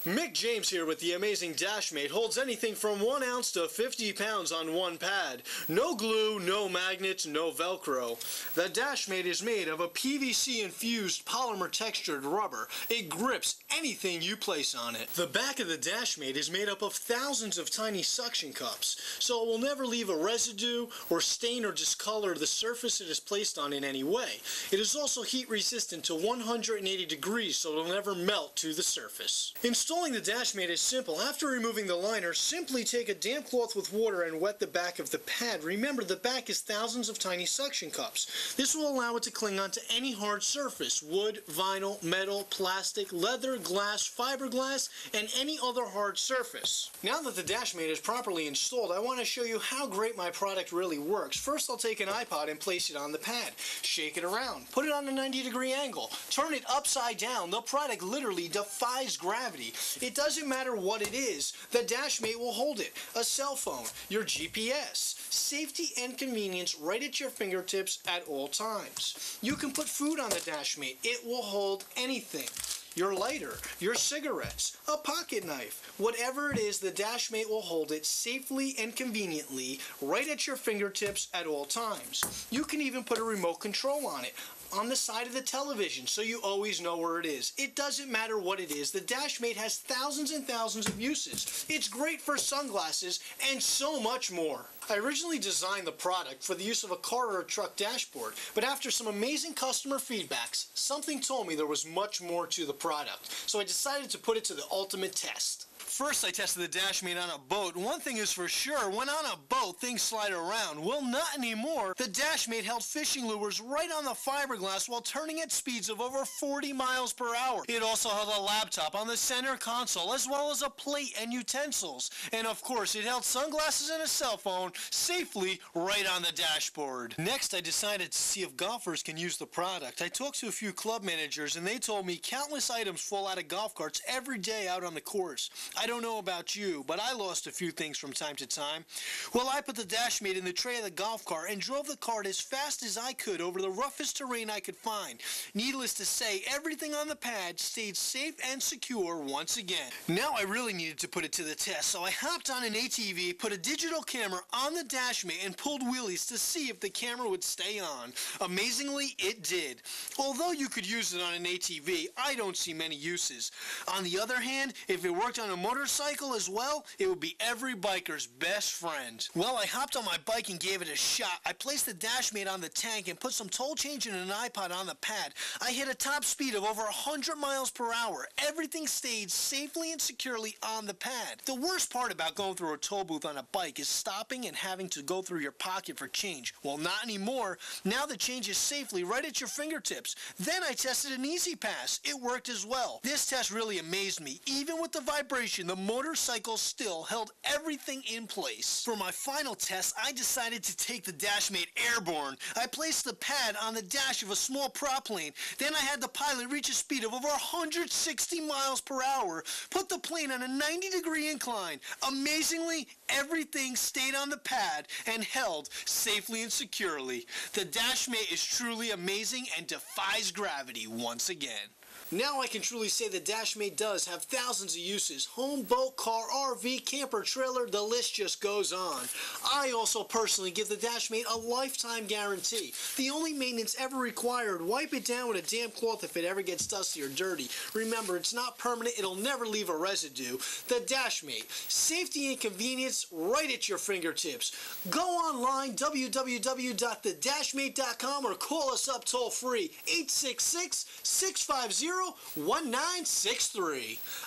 Mick James here with the amazing Dashmate. Holds anything from 1 ounce to 50 pounds on one pad. No glue, no magnets, no Velcro. The Dashmate is made of a PVC infused polymer textured rubber. It grips anything you place on it. The back of the Dashmate is made up of thousands of tiny suction cups, so it will never leave a residue or stain or discolor the surface it is placed on in any way. It is also heat resistant to 180 degrees, so it will never melt to the surface. Installing the Dashmate is simple. After removing the liner, simply take a damp cloth with water and wet the back of the pad. Remember, the back is thousands of tiny suction cups. This will allow it to cling onto any hard surface: wood, vinyl, metal, plastic, leather, glass, fiberglass, and any other hard surface. Now that the Dashmate is properly installed, I want to show you how great my product really works. First, I'll take an iPod and place it on the pad. Shake it around. Put it on a 90-degree angle. Turn it upside down. The product literally defies gravity. It doesn't matter what it is, the Dashmate will hold it. A cell phone, your GPS, safety and convenience right at your fingertips at all times. You can put food on the Dashmate. It will hold anything. Your lighter, your cigarettes, a pocket knife, whatever it is, the Dashmate will hold it safely and conveniently right at your fingertips at all times. You can even put a remote control on it, on the side of the television, so you always know where it is. It doesn't matter what it is. The Dashmate has thousands and thousands of uses. It's great for sunglasses and so much more. I originally designed the product for the use of a car or a truck dashboard, but after some amazing customer feedbacks, something told me there was much more to the product, so I decided to put it to the ultimate test. First, I tested the Dashmate on a boat, and one thing is for sure, when on a boat, things slide around. Well, not anymore. The Dashmate held fishing lures right on the fiberglass while turning at speeds of over 40 miles per hour. It also held a laptop on the center console, as well as a plate and utensils. And of course, it held sunglasses and a cell phone safely right on the dashboard. Next, I decided to see if golfers can use the product. I talked to a few club managers, and they told me countless items fall out of golf carts every day out on the course. I don't know about you, but I lost a few things from time to time. Well, I put the Dashmate in the tray of the golf cart and drove the cart as fast as I could over the roughest terrain I could find. Needless to say, everything on the pad stayed safe and secure once again. Now I really needed to put it to the test, so I hopped on an ATV, put a digital camera on the Dashmate, and pulled wheelies to see if the camera would stay on. Amazingly, it did. Although you could use it on an ATV, I don't see many uses. On the other hand, if it worked on a motorcycle as well, it would be every biker's best friend. Well, I hopped on my bike and gave it a shot. I placed the Dashmate on the tank and put some toll change and an iPod on the pad. I hit a top speed of over 100 miles per hour. Everything stayed safely and securely on the pad. The worst part about going through a toll booth on a bike is stopping and having to go through your pocket for change. Well, not anymore. Now the change is safely right at your fingertips. Then I tested an Easy Pass. It worked as well. This test really amazed me. Even with the vibration, the motorcycle still held everything in place. For my final test, I decided to take the Dashmate airborne. I placed the pad on the dash of a small prop plane. Then I had the pilot reach a speed of over 160 miles per hour, put the plane on a 90-degree incline. Amazingly, everything stayed on the pad and held safely and securely. The Dashmate is truly amazing and defies gravity once again. Now I can truly say the Dashmate does have thousands of uses. Home, boat, car, RV, camper, trailer, the list just goes on. I also personally give the Dashmate a lifetime guarantee. The only maintenance ever required, wipe it down with a damp cloth if it ever gets dusty or dirty. Remember, it's not permanent, it'll never leave a residue. The Dashmate, safety and convenience right at your fingertips. Go online, www.thedashmate.com, or call us up toll free, 866-650-1963.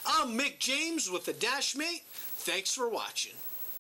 I'm Mick James with the Dashmate. Thanks for watching.